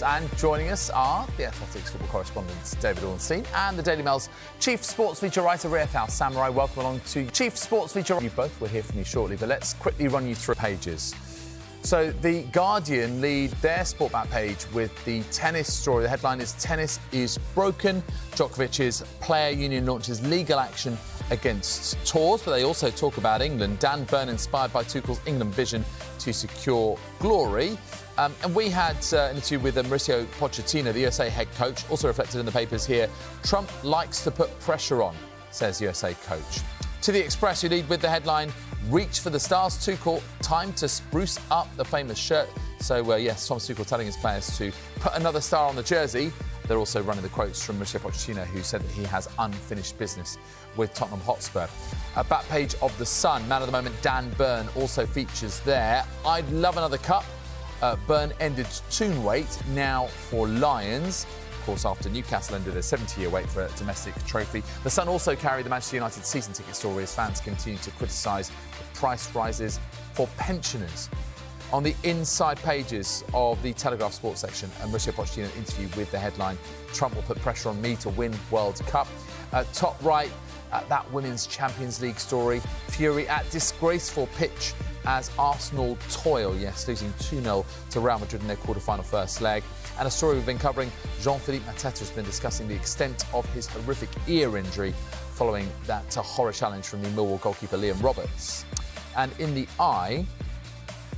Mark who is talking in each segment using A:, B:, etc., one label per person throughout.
A: woes. And joining us are the Athletics football correspondent David Ornstein and the Daily Mail's chief sports feature writer Riath Samurai. Welcome along to Chief Sports Feature. You both will hear from you shortly, but let's quickly run you through pages. So The Guardian lead their sport back page with the tennis story. The headline is "Tennis is broken. Djokovic's player union launches legal action against tours." But they also talk about England. Dan Burn inspired by Tuchel's England vision to secure glory. And we had an interview with Mauricio Pochettino, the USA head coach, also reflected in the papers here. Trump likes to put pressure on, says USA coach. To the Express, you lead with the headline, "Reach for the stars, Tuchel, time to spruce up the famous shirt." So, yes, Thomas Tuchel telling his players to put another star on the jersey. They're also running the quotes from Mauricio Pochettino, who said that he has unfinished business with Tottenham Hotspur. Back page of The Sun, man of the moment Dan Burn also features there. "I'd love another cup." Burn ended Toon wait, now for Lions. Of course, after Newcastle ended a 70-year wait for a domestic trophy. The Sun also carried the Manchester United season ticket story as fans continue to criticise the price rises for pensioners. On the inside pages of the Telegraph Sports section, a Mauricio Pochettino interview with the headline, "Trump will put pressure on me to win World Cup." Top right, that Women's Champions League story. Fury at disgraceful pitch as Arsenal toil, yes, losing 2-0 to Real Madrid in their quarter-final first leg. And a story we've been covering, Jean-Philippe Mateta has been discussing the extent of his horrific ear injury following that horror challenge from the Millwall goalkeeper Liam Roberts. And in the Eye,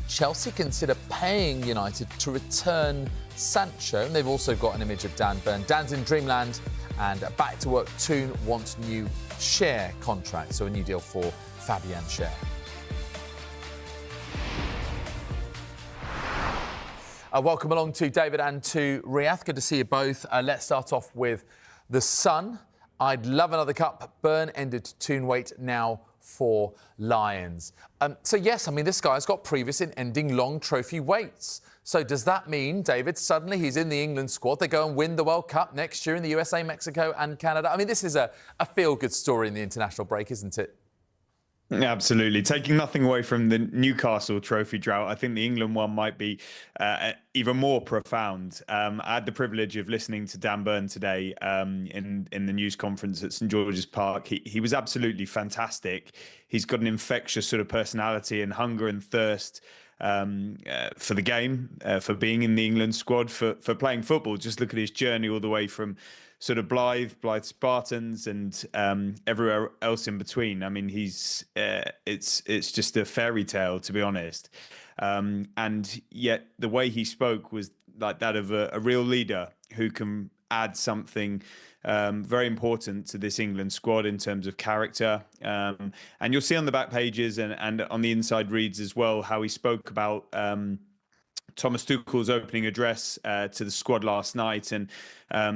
A: Chelsea consider paying United to return Sancho. And they've also got an image of Dan Burn. Dan's in dreamland, and Back to Work Toon wants new share contract, so a new deal for Fabian Schär. Welcome along to David and to Riath. Good to see you both. Let's start off with The Sun. "I'd love another cup. Burn ended Toon wait, now for Lions." So, yes, I mean, this guy's got previous in ending long trophy waits. So does that mean, David, suddenly he's in the England squad? They go and win the World Cup next year in the USA, Mexico and Canada. I mean, this is a feel-good story in the international break, isn't it?
B: Absolutely. Taking nothing away from the Newcastle trophy drought, I think the England one might be even more profound. I had the privilege of listening to Dan Burn today in the news conference at St George's Park. He was absolutely fantastic. He's got an infectious sort of personality and hunger and thirst for the game, for being in the England squad, for playing football. Just look at his journey all the way from sort of Blythe Spartans and everywhere else in between. I mean, it's just a fairy tale, to be honest. And yet the way he spoke was like that of a real leader who can add something very important to this England squad in terms of character. And you'll see on the back pages and on the inside reads as well how he spoke about Thomas Tuchel's opening address to the squad last night, and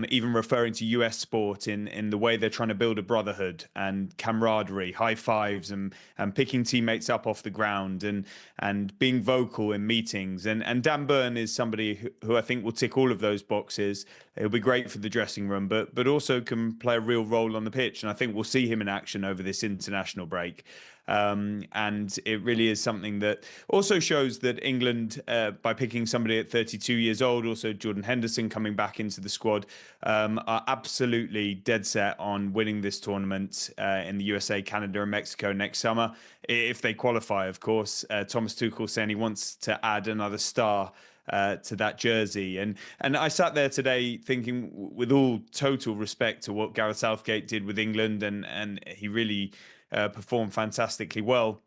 B: even referring to US sport in the way they're trying to build a brotherhood and camaraderie, high fives and picking teammates up off the ground and being vocal in meetings. And Dan Burn is somebody who I think will tick all of those boxes. He'll be great for the dressing room, but also can play a real role on the pitch. And I think we'll see him in action over this international break. And it really is something that also shows that England, by picking somebody at 32 years old, also Jordan Henderson coming back into the squad, are absolutely dead set on winning this tournament in the USA, Canada and Mexico next summer, if they qualify, of course. Thomas Tuchel saying he wants to add another star to that jersey. And I sat there today thinking, with all total respect to what Gareth Southgate did with England, and he really performed fantastically well.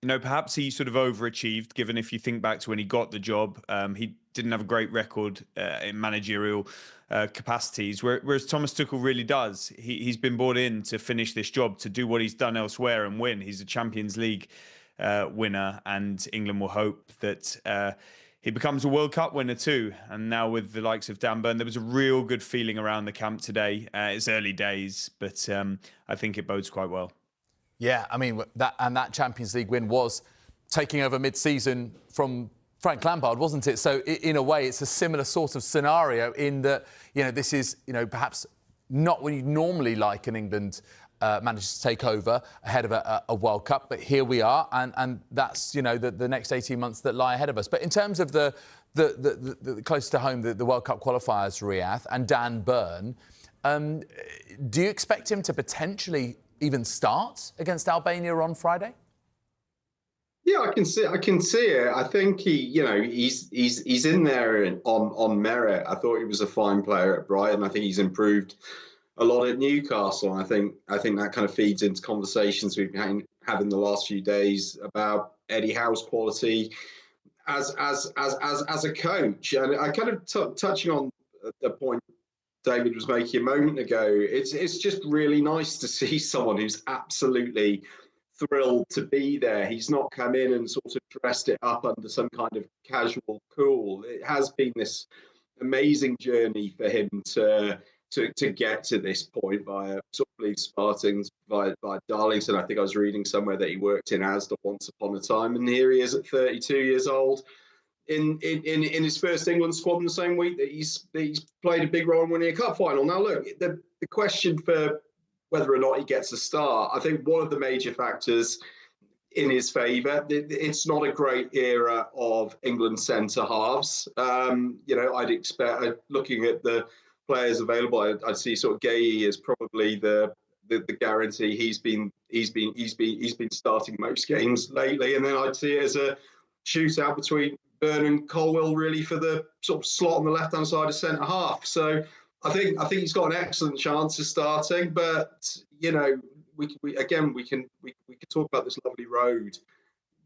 B: You know, perhaps he sort of overachieved, given if you think back to when he got the job, he didn't have a great record in managerial capacities, whereas Thomas Tuchel really does. He's been brought in to finish this job, to do what he's done elsewhere and win. He's a Champions League winner, and England will hope that he becomes a World Cup winner too. And now with the likes of Dan Burn, there was a real good feeling around the camp today. It's early days, but I think it bodes quite well.
A: Yeah, I mean, that Champions League win was taking over mid-season from Frank Lampard, wasn't it? So in a way, it's a similar sort of scenario in that, you know, this is, you know, perhaps not what you'd normally like an England managed to take over ahead of a World Cup. But here we are, and that's, the next 18 months that lie ahead of us. But in terms of the close to home, the World Cup qualifiers, Riyadh, and Dan Burn, do you expect him to potentially even start against Albania on Friday?
C: Yeah, I can see it. I think he's in there on merit. I thought he was a fine player at Brighton. I think he's improved a lot at Newcastle. I think that kind of feeds into conversations we've been having the last few days about Eddie Howe's quality as a coach. And I kind of touching on the point David was making a moment ago. It's just really nice to see someone who's absolutely thrilled to be there. He's not come in and sort of dressed it up under some kind of casual cool. It has been this amazing journey for him to get to this point via sort of Leeds Spartans, by Darlington. I think I was reading somewhere that he worked in Asda once upon a time, and here he is at 32 years old in his first England squad in the same week that he's played a big role in winning a cup final. Now, look, the question for whether or not he gets a start, I think one of the major factors in his favour, it's not a great era of England centre halves. I'd expect, looking at the players available, I'd see sort of Gay as probably the guarantee. He's been starting most games lately, and then I'd see it as a shootout between Burn and Colwill, really, for the sort of slot on the left hand side of centre half. So I think he's got an excellent chance of starting, but we can talk about this lovely road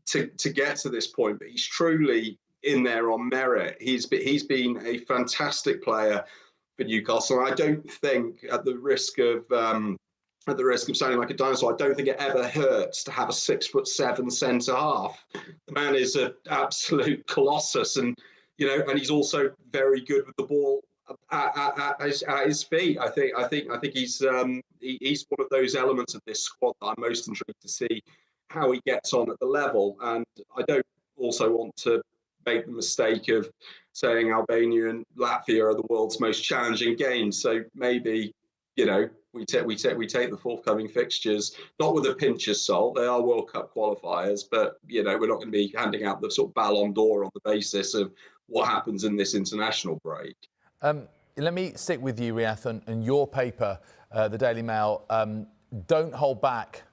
C: to get to this point. But he's truly in there on merit. He's been a fantastic player for Newcastle. And I don't think, at the risk of sounding like a dinosaur, I don't think it ever hurts to have a 6'7" centre half. The man is an absolute colossus, and he's also very good with the ball at his feet. I think he's one of those elements of this squad that I'm most intrigued to see how he gets on at the level. And I don't also want to make the mistake of saying Albania and Latvia are the world's most challenging games. So maybe we take the forthcoming fixtures not with a pinch of salt. They are World Cup qualifiers, but we're not going to be handing out the sort of Ballon d'Or on the basis of what happens in this international break.
A: Let me stick with you, Riyadh, and your paper, the Daily Mail. Don't hold back.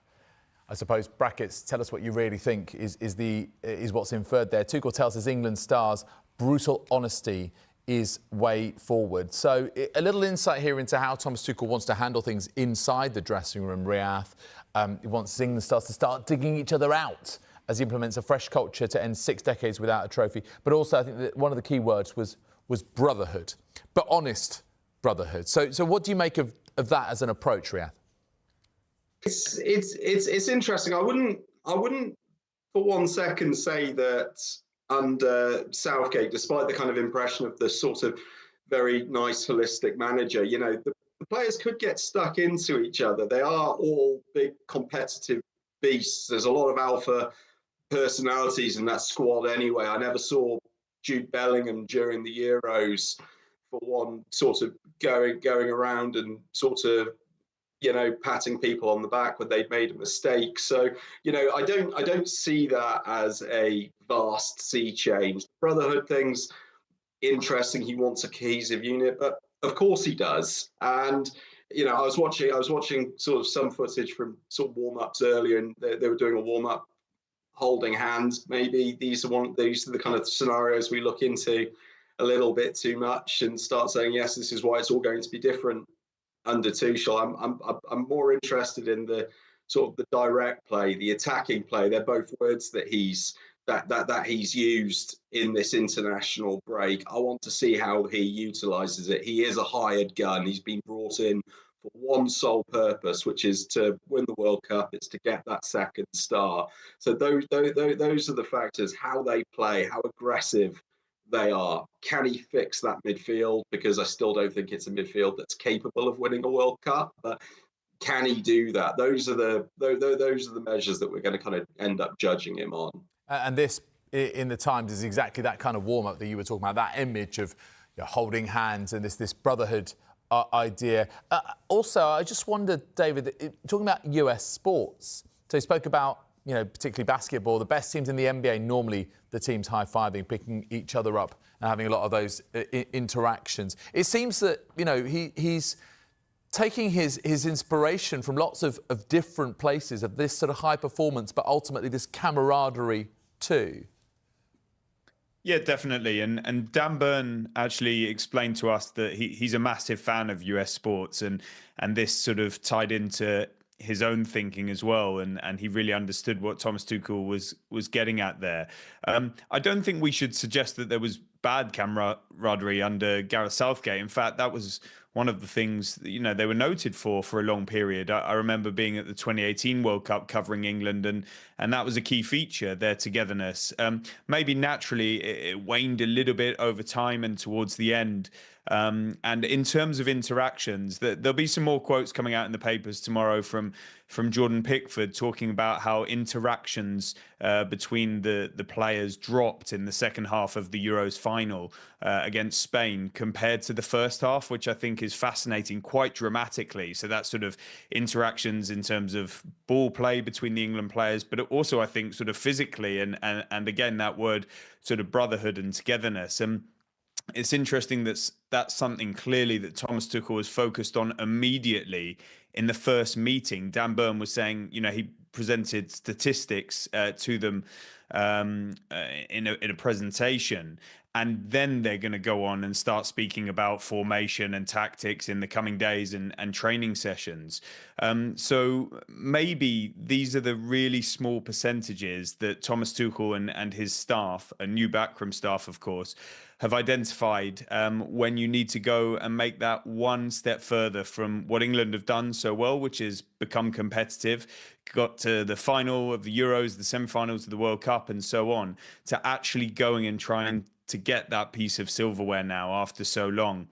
A: I suppose, brackets, tell us what you really think is what's inferred there. Tuchel tells us England stars brutal honesty is way forward. So a little insight here into how Thomas Tuchel wants to handle things inside the dressing room, Riyadh. He wants England stars to start digging each other out as he implements a fresh culture to end 6 decades without a trophy. But also, I think that one of the key words was brotherhood, but honest brotherhood. So what do you make of that as an approach, Riyadh?
C: It's interesting. I wouldn't for one second say that under Southgate, despite the kind of impression of the sort of very nice holistic manager, the players could get stuck into each other. They are all big competitive beasts. There's a lot of alpha personalities in that squad anyway. I never saw Jude Bellingham during the Euros, for one, sort of going around and sort of patting people on the back when they'd made a mistake. So I don't see that as a vast sea change. Brotherhood thing's interesting. He wants a cohesive unit, but of course he does. And I was watching sort of some footage from sort of warm-ups earlier, and they were doing a warm-up holding hands. Maybe these are the kind of scenarios we look into a little bit too much and start saying, yes, this is why it's all going to be different under Tuchel. I'm more interested in the sort of the direct play, the attacking play. They're both words that he's used in this international break. I want to see how he utilises it. He is a hired gun. He's been brought in for one sole purpose, which is to win the World Cup. It's to get that second star. So those are the factors: how they play, how aggressive they are. Can he fix that midfield? Because I still don't think it's a midfield that's capable of winning a World Cup. But can he do that? Those are the measures that we're going to kind of end up judging him on.
A: And this, in the Times, is exactly that kind of warm-up that you were talking about. That image of holding hands and this brotherhood idea. Also, I just wondered, David, talking about US sports, so he spoke about, particularly basketball, the best teams in the NBA, normally the teams high-fiving, picking each other up and having a lot of those interactions. It seems that, he's taking his inspiration from lots of different places, of this sort of high performance, but ultimately this camaraderie too.
B: Yeah, definitely. And Dan Burn actually explained to us that he's a massive fan of US sports, and this sort of tied into his own thinking as well, and he really understood what Thomas Tuchel was getting at there. I don't think we should suggest that there was bad camaraderie under Gareth Southgate. In fact, that was one of the things that, they were noted for a long period. I remember being at the 2018 World Cup covering England, and that was a key feature, their togetherness. Maybe naturally it waned a little bit over time and towards the end. And in terms of interactions, there'll be some more quotes coming out in the papers tomorrow from Jordan Pickford, talking about how interactions between the players dropped in the second half of the Euros final against Spain compared to the first half, which I think is fascinating, quite dramatically. So that's sort of interactions in terms of ball play between the England players, but also I think sort of physically, and again, that word sort of brotherhood and togetherness. And it's interesting that's something clearly that Thomas Tuchel was focused on immediately in the first meeting. Dan Burn was saying, he presented statistics to them in a presentation, and then they're going to go on and start speaking about formation and tactics in the coming days and training sessions. So maybe these are the really small percentages that Thomas Tuchel and his staff, a new backroom staff, of course, have identified when you need to go and make that one step further from what England have done so well, which is become competitive, got to the final of the Euros, the semi-finals of the World Cup, and so on, to actually going and trying to get that piece of silverware now after so long.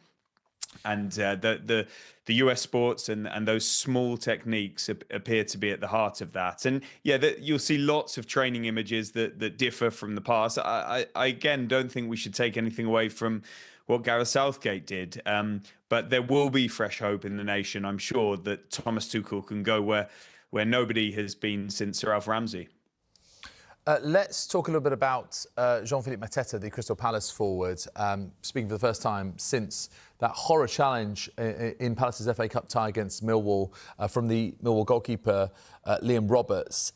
B: And the US sports and those small techniques appear to be at the heart of that. And you'll see lots of training images that differ from the past. I again don't think we should take anything away from what Gareth Southgate did, but there will be fresh hope in the nation. I'm sure that Thomas Tuchel can go where nobody has been since Sir Alf Ramsey.
A: Let's talk a little bit about Jean-Philippe Mateta, the Crystal Palace forward, speaking for the first time since that horror challenge in Palace's FA Cup tie against Millwall from the Millwall goalkeeper, Liam Roberts.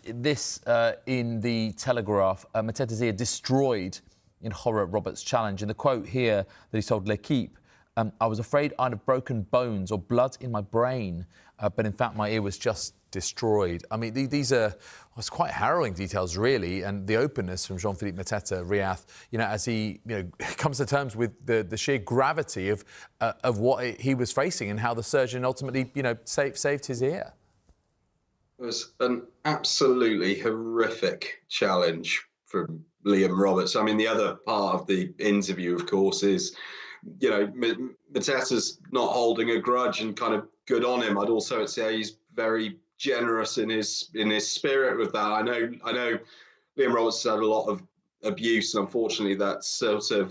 A: This in the Telegraph, Mateta's ear destroyed in horror at Roberts' challenge. In the quote here that he told L'Equipe, I was afraid I'd have broken bones or blood in my brain, but in fact my ear was just destroyed. I mean, these are it's quite harrowing details, really, and the openness from Jean-Philippe Mateta, Riyadh, as he comes to terms with the sheer gravity of what he was facing and how the surgeon ultimately saved his ear.
C: It was an absolutely horrific challenge from Liam Roberts. I mean, the other part of the interview, of course, is Mateta's not holding a grudge, and kind of good on him. I'd also say he's very generous in his spirit with that. I know Liam Roberts has had a lot of abuse, and unfortunately that's sort of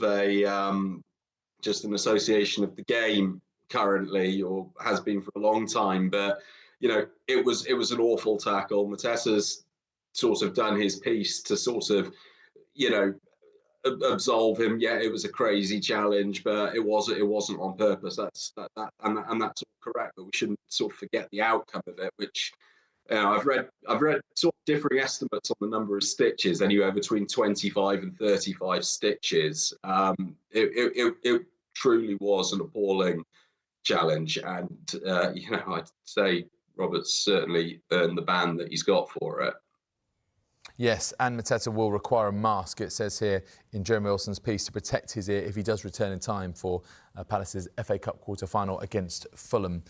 C: just an association of the game currently, or has been for a long time. But it was an awful tackle. Mateta's sort of done his piece to sort of absolve him. Yeah, it was a crazy challenge, but it wasn't on purpose. That's all correct. But we shouldn't sort of forget the outcome of it, which I've read sort of differing estimates on the number of stitches, anywhere between 25 and 35 stitches. It truly was an appalling challenge, and I'd say Roberts certainly earned the ban that he's got for it.
A: Yes, and Mateta will require a mask, it says here in Jeremy Wilson's piece, to protect his ear if he does return in time for Palace's FA Cup quarter-final against Fulham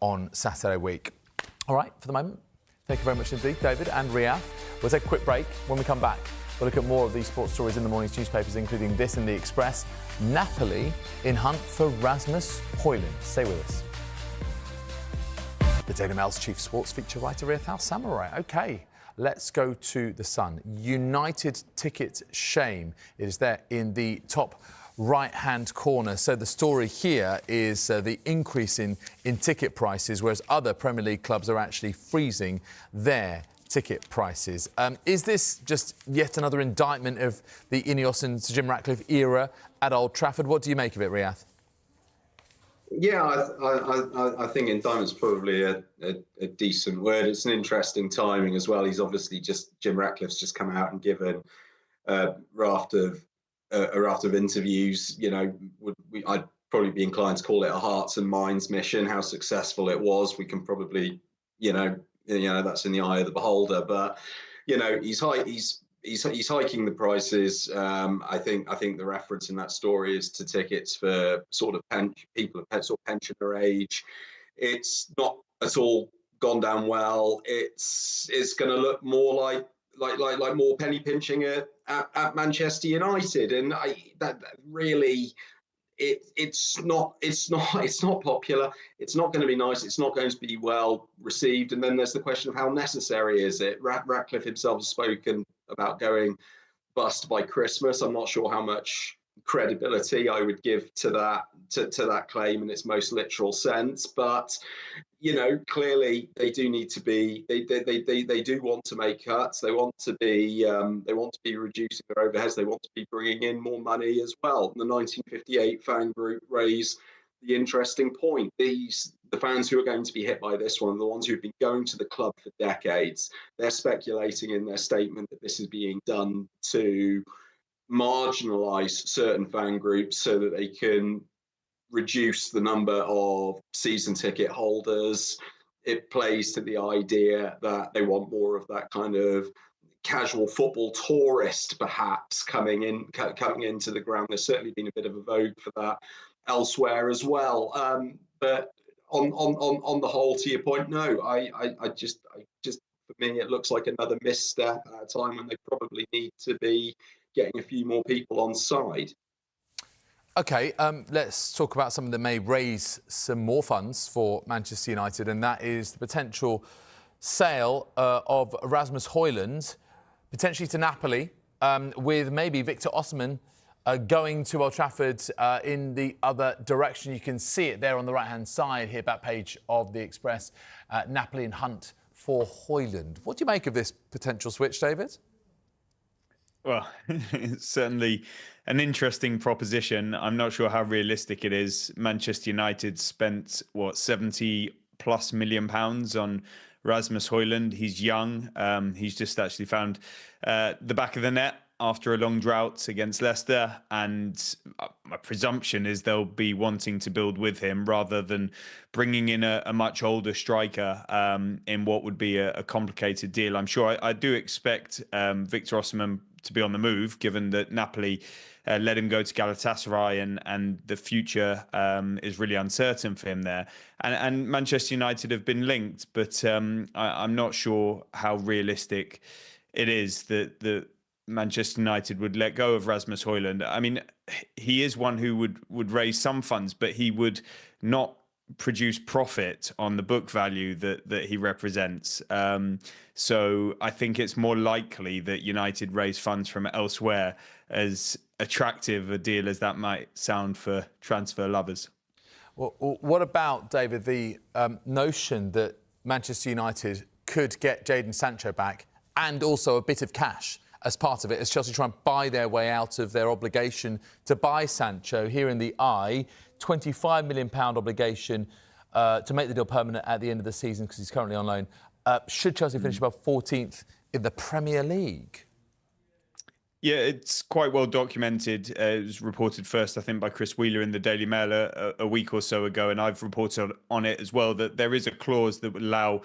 A: on Saturday week. All right, for the moment, thank you very much indeed, David and Riyadh. We'll take a quick break. When we come back, we'll look at more of these sports stories in the morning's newspapers, including this in the Express. Napoli in hunt for Rasmus Højlund. Stay with us. The Daily Mail's chief sports feature writer, Riyadh Samurai. OK. Let's go to The Sun. United ticket shame. It is there in the top right-hand corner. So the story here is the increase in ticket prices, whereas other Premier League clubs are actually freezing their ticket prices. Is this just yet another indictment of the Ineos and Sir Jim Ratcliffe era at Old Trafford? What do you make of it, Riath?
C: Yeah, I think indictment's probably a decent word. It's an interesting timing as well. He's obviously Jim Ratcliffe's just come out and given a raft of interviews. You know, I'd probably be inclined to call it a hearts and minds mission. How successful it was, we can probably, that's in the eye of the beholder. But he's hiking the prices. I think the reference in that story is to tickets for sort of people of sort of pensioner age. It's not at all gone down well. It's going to look more like more penny pinching at Manchester United, and that really. It's not popular. It's not going to be nice. It's not going to be well received. And then there's the question of how necessary is it? Ratcliffe himself has spoken about going bust by Christmas. I'm not sure how much credibility I would give to that claim in its most literal sense, but clearly they do need to be. They do want to make cuts. They want to be reducing their overheads. They want to be bringing in more money as well. The 1958 fan group raise the interesting point. The fans who are going to be hit by this one, the ones who've been going to the club for decades, they're speculating in their statement that this is being done to marginalise certain fan groups so that they can reduce the number of season ticket holders. It plays to the idea that they want more of that kind of casual football tourist, perhaps, coming into the ground. There's certainly been a bit of a vogue for that elsewhere as well. But on the whole, to your point, no, I just for me, it looks like another misstep at a time when they probably need to be getting a few more people on side.
A: OK, let's talk about something that may raise some more funds for Manchester United, and that is the potential sale of Rasmus Højlund, potentially to Napoli, with maybe Victor Osimhen going to Old Trafford in the other direction. You can see it there on the right-hand side here, back page of the Express. Napoli in hunt for Højlund. What do you make of this potential switch, David?
B: Well, it's certainly an interesting proposition. I'm not sure how realistic it is. Manchester United spent, £70+ million on Rasmus Højlund. He's young. He's just actually found the back of the net after a long drought against Leicester. And my presumption is they'll be wanting to build with him rather than bringing in a much older striker in what would be a complicated deal. I'm sure I do expect Victor Osimhen to be on the move, given that Napoli let him go to Galatasaray and the future is really uncertain for him there. And Manchester United have been linked, but I'm not sure how realistic it is that Manchester United would let go of Rasmus Højlund. I mean, he is one who would raise some funds, but he would not produce profit on the book value that he represents. So I think it's more likely that United raise funds from elsewhere, as attractive a deal as that might sound for transfer lovers.
A: Well, what about, David, the notion that Manchester United could get Jadon Sancho back and also a bit of cash as part of it, as Chelsea try and buy their way out of their obligation to buy Sancho? Here in the eye, £25 million obligation to make the deal permanent at the end of the season because he's currently on loan. Should Chelsea finish above 14th in the Premier League?
B: Yeah, it's quite well documented. It was reported first, I think, by Chris Wheeler in the Daily Mail a week or so ago, and I've reported on it as well, that there is a clause that would allow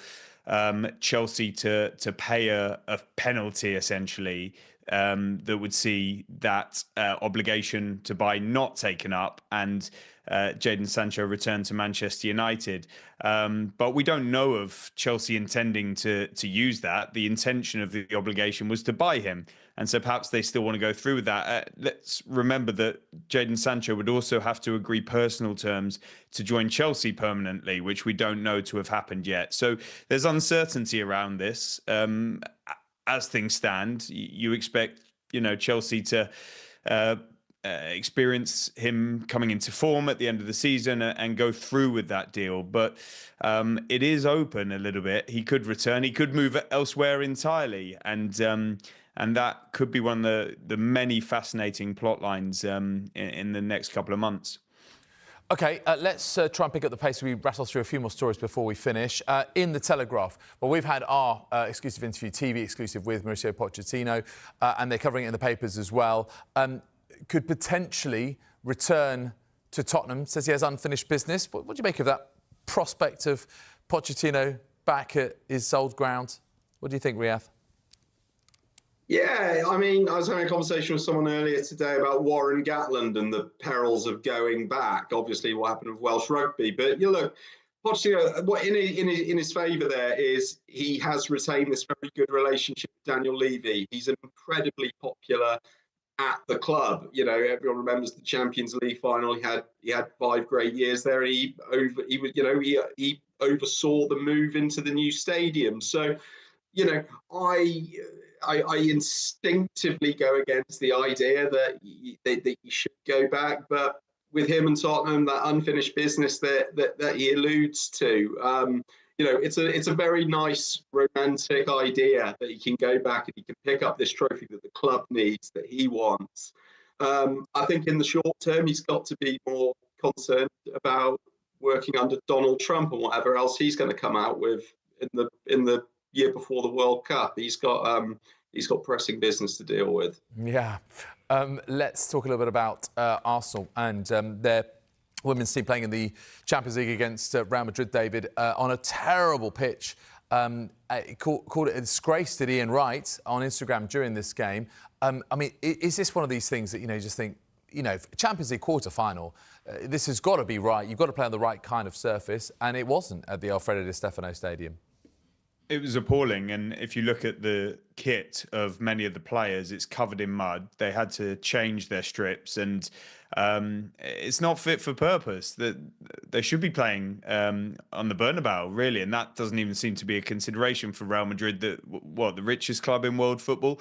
B: Chelsea to pay a penalty, essentially, that would see that obligation to buy not taken up and Jadon Sancho returned to Manchester United. But we don't know of Chelsea intending to use that. The intention of the obligation was to buy him. And so perhaps they still want to go through with that. Let's remember that Jadon Sancho would also have to agree personal terms to join Chelsea permanently, which we don't know to have happened yet. So there's uncertainty around this. As things stand, you expect, Chelsea to experience him coming into form at the end of the season and go through with that deal. But it is open a little bit. He could return. He could move elsewhere entirely, and that could be one of the many fascinating plot lines in the next couple of months.
A: OK, let's try and pick up the pace. We rattle through a few more stories before we finish. In the Telegraph, well, we've had our exclusive interview, TV exclusive with Mauricio Pochettino, and they're covering it in the papers as well. Could potentially return to Tottenham, says he has unfinished business. What do you make of that prospect of Pochettino back at his old ground? What do you think, Riyadh?
C: Yeah, I mean, I was having a conversation with someone earlier today about Warren Gatland and the perils of going back. Obviously, what happened with Welsh rugby. But you look, Pochettino, what in his favour there is he has retained this very good relationship with Daniel Levy. He's incredibly popular at the club. You know, everyone remembers the Champions League final. He had 5 great years there. He oversaw the move into the new stadium. So, you know, I instinctively go against the idea that he should go back, but with him and Tottenham, that unfinished business that he alludes to, you know, it's a very nice romantic idea that he can go back and he can pick up this trophy that the club needs, that he wants. I think in the short term, he's got to be more concerned about working under Donald Trump and whatever else he's going to come out with in the year before the World Cup. He's got pressing business to deal with.
A: Yeah. Let's talk a little bit about Arsenal and their women's team playing in the Champions League against Real Madrid, David, on a terrible pitch. Called it a disgrace, did Ian Wright on Instagram during this game. I mean, is this one of these things that, you know, you just think, you know, Champions League quarter-final, this has got to be right. You've got to play on the right kind of surface, and it wasn't at the Alfredo Di Stefano Stadium. It
B: was appalling, and if you look at the kit of many of the players, it's covered in mud. They had to change their strips, and it's not fit for purpose. That they should be playing on the Bernabeu, really, and that doesn't even seem to be a consideration for Real Madrid, the richest club in world football.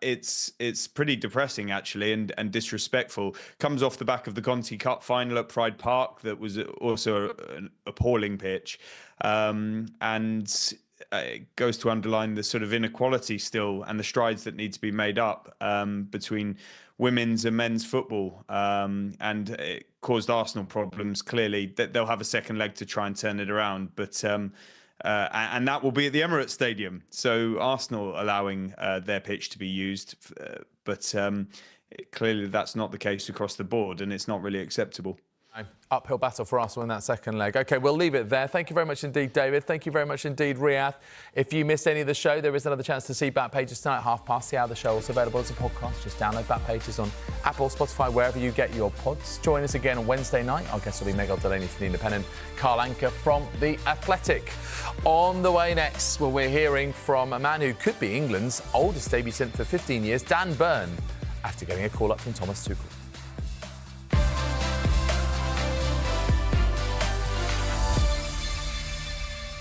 B: It's pretty depressing, actually, and disrespectful. Comes off the back of the Conti Cup final at Pride Park, that was also an appalling pitch, and it goes to underline the sort of inequality still and the strides that need to be made up between women's and men's football, and it caused Arsenal problems. Clearly, that they'll have a second leg to try and turn it around, but and that will be at the Emirates Stadium. So Arsenal allowing their pitch to be used, but clearly that's not the case across the board, and it's not really acceptable.
A: Uphill battle for Arsenal in that second leg. OK, we'll leave it there. Thank you very much indeed, David. Thank you very much indeed, Riyadh. If you missed any of the show, there is another chance to see Back Pages tonight at 12:30. See how the show is available as a podcast. Just download Back Pages on Apple, Spotify, wherever you get your pods. Join us again on Wednesday night. Our guest will be Miguel Delaney from The Independent, Carl Anker from The Athletic. On the way next, well, we're hearing from a man who could be England's oldest debutant for 15 years, Dan Burn, after getting a call-up from Thomas Tuchel.